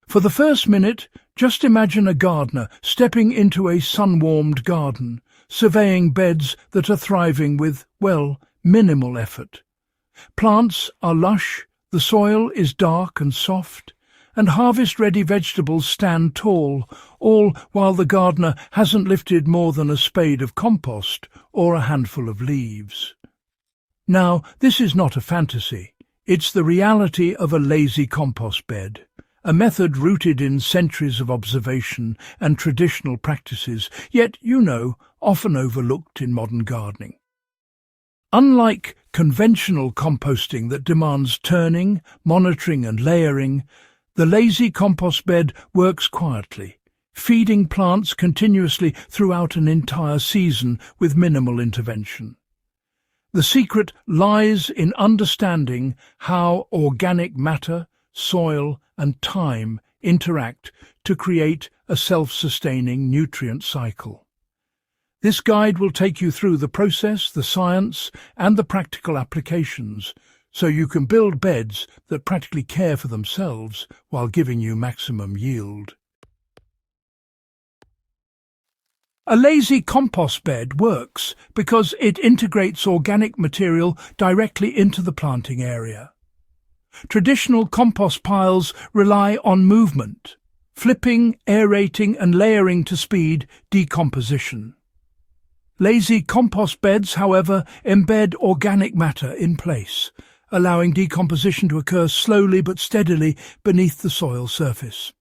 For the first minute, just imagine a gardener stepping into a sun-warmed garden, surveying beds that are thriving with, well, minimal effort. Plants are lush, the soil is dark and soft, and harvest-ready vegetables stand tall, all while the gardener hasn't lifted more than a spade of compost or a handful of leaves. Now, this is not a fantasy. It's the reality of a lazy compost bed, a method rooted in centuries of observation and traditional practices, yet, often overlooked in modern gardening. Unlike conventional composting that demands turning, monitoring and layering, the lazy compost bed works quietly, feeding plants continuously throughout an entire season with minimal intervention. The secret lies in understanding how organic matter, soil and time interact to create a self-sustaining nutrient cycle. This guide will take you through the process, the science and the practical applications, so you can build beds that practically care for themselves while giving you maximum yield. A lazy compost bed works because it integrates organic material directly into the planting area. Traditional compost piles rely on movement, flipping, aerating and layering to speed decomposition. Lazy compost beds, however, embed organic matter in place, allowing decomposition to occur slowly but steadily beneath the soil surface.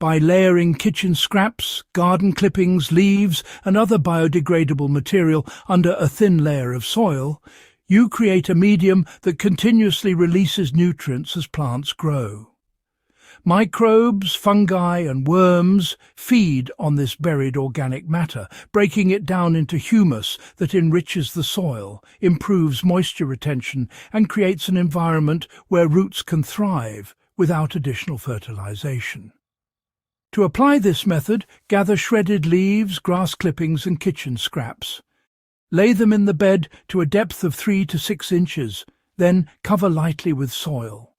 By layering kitchen scraps, garden clippings, leaves and other biodegradable material under a thin layer of soil, you create a medium that continuously releases nutrients as plants grow. Microbes, fungi and worms feed on this buried organic matter, breaking it down into humus that enriches the soil, improves moisture retention and creates an environment where roots can thrive without additional fertilization. To apply this method, gather shredded leaves, grass clippings and kitchen scraps. Lay them in the bed to a depth of 3 to 6 inches, then cover lightly with soil.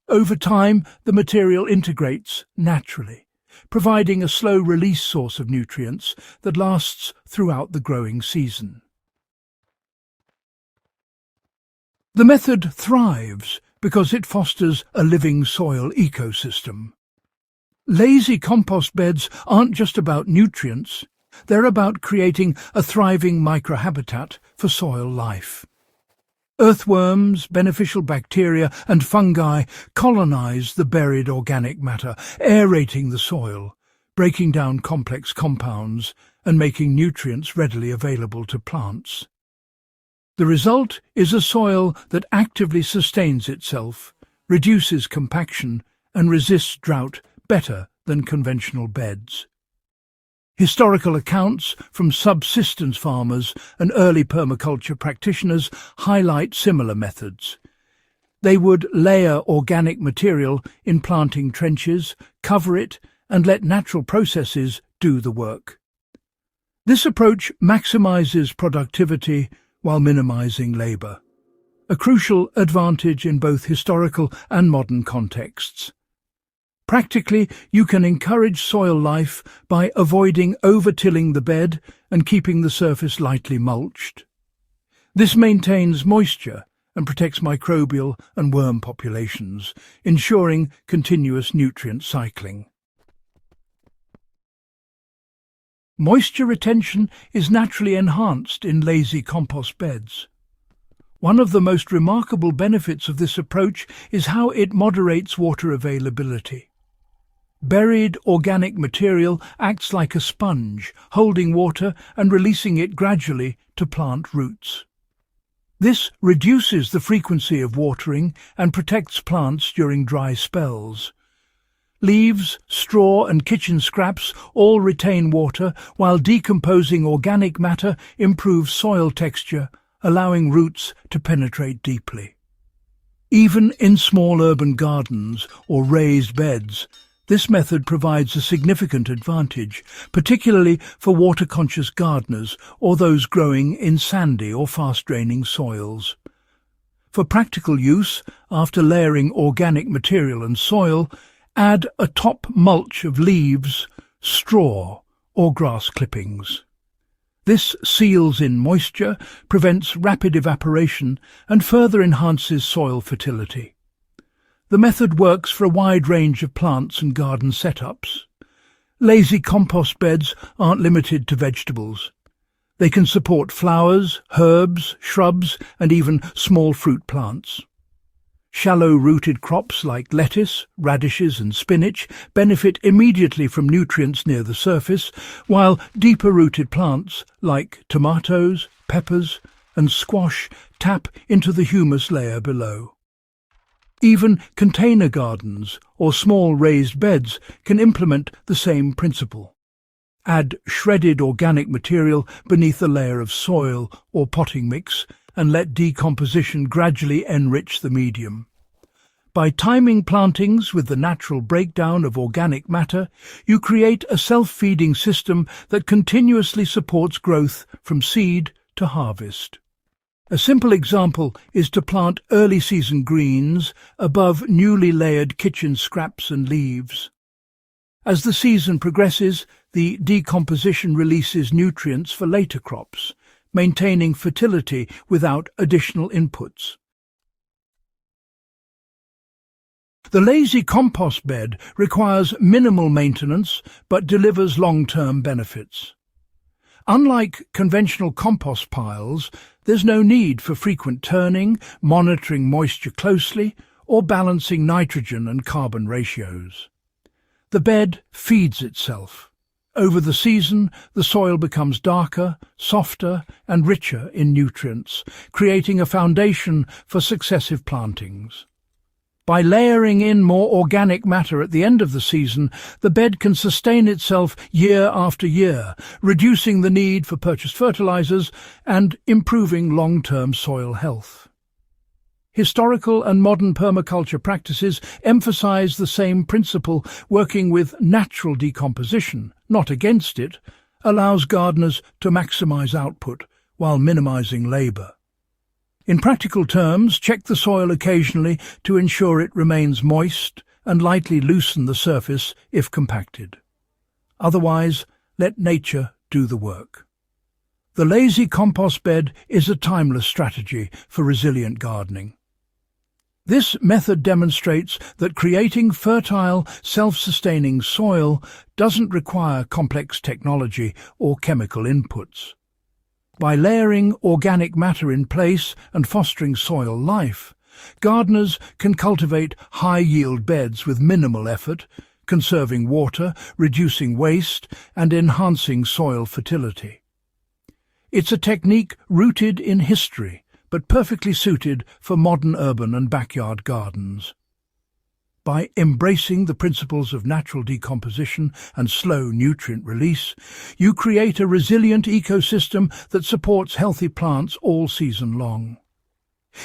Over time, the material integrates naturally, providing a slow-release source of nutrients that lasts throughout the growing season. The method thrives because it fosters a living soil ecosystem. Lazy compost beds aren't just about nutrients, they're about creating a thriving microhabitat for soil life. Earthworms, beneficial bacteria and fungi colonize the buried organic matter, aerating the soil, breaking down complex compounds and making nutrients readily available to plants. The result is a soil that actively sustains itself, reduces compaction and resists drought better than conventional beds. Historical accounts from subsistence farmers and early permaculture practitioners highlight similar methods. They would layer organic material in planting trenches, cover it, and let natural processes do the work. This approach maximizes productivity while minimizing labor, a crucial advantage in both historical and modern contexts. Practically, you can encourage soil life by avoiding over-tilling the bed and keeping the surface lightly mulched. This maintains moisture and protects microbial and worm populations, ensuring continuous nutrient cycling. Moisture retention is naturally enhanced in lazy compost beds. One of the most remarkable benefits of this approach is how it moderates water availability. Buried organic material acts like a sponge, holding water and releasing it gradually to plant roots. This reduces the frequency of watering and protects plants during dry spells. Leaves, straw and kitchen scraps all retain water, while decomposing organic matter improves soil texture, allowing roots to penetrate deeply. Even in small urban gardens or raised beds, this method provides a significant advantage, particularly for water-conscious gardeners or those growing in sandy or fast-draining soils. For practical use, after layering organic material and soil, Add a top mulch of leaves, straw, or grass clippings. This seals in moisture, prevents rapid evaporation, and further enhances soil fertility. The method works for a wide range of plants and garden setups. Lazy compost beds aren't limited to vegetables. They can support flowers, herbs, shrubs, and even small fruit plants. Shallow-rooted crops like lettuce, radishes and spinach benefit immediately from nutrients near the surface, while deeper-rooted plants like tomatoes, peppers and squash tap into the humus layer below. Even container gardens or small raised beds can implement the same principle. Add shredded organic material beneath a layer of soil or potting mix and let decomposition gradually enrich the medium. By timing plantings with the natural breakdown of organic matter, you create a self-feeding system that continuously supports growth from seed to harvest. A simple example is to plant early-season greens above newly layered kitchen scraps and leaves. As the season progresses, the decomposition releases nutrients for later crops, maintaining fertility without additional inputs. The lazy compost bed requires minimal maintenance but delivers long-term benefits. Unlike conventional compost piles, there's no need for frequent turning, monitoring moisture closely, or balancing nitrogen and carbon ratios. The bed feeds itself. Over the season, the soil becomes darker, softer, and richer in nutrients, creating a foundation for successive plantings. By layering in more organic matter at the end of the season, the bed can sustain itself year after year, reducing the need for purchased fertilizers and improving long-term soil health. Historical and modern permaculture practices emphasize the same principle. Working with natural decomposition, not against it, allows gardeners to maximize output while minimizing labor. In practical terms, check the soil occasionally to ensure it remains moist and lightly loosen the surface if compacted. Otherwise, let nature do the work. The lazy compost bed is a timeless strategy for resilient gardening. This method demonstrates that creating fertile, self-sustaining soil doesn't require complex technology or chemical inputs. By layering organic matter in place and fostering soil life, gardeners can cultivate high-yield beds with minimal effort, conserving water, reducing waste, and enhancing soil fertility. It's a technique rooted in history, but perfectly suited for modern urban and backyard gardens. By embracing the principles of natural decomposition and slow nutrient release, you create a resilient ecosystem that supports healthy plants all season long.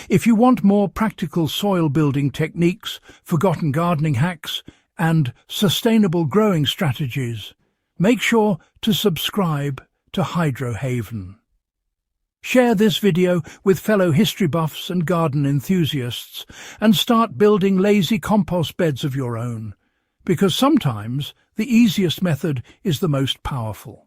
If you want more practical soil-building techniques, forgotten gardening hacks, and sustainable growing strategies, make sure to subscribe to Hydro Haven. Share this video with fellow history buffs and garden enthusiasts and start building lazy compost beds of your own, because sometimes the easiest method is the most powerful.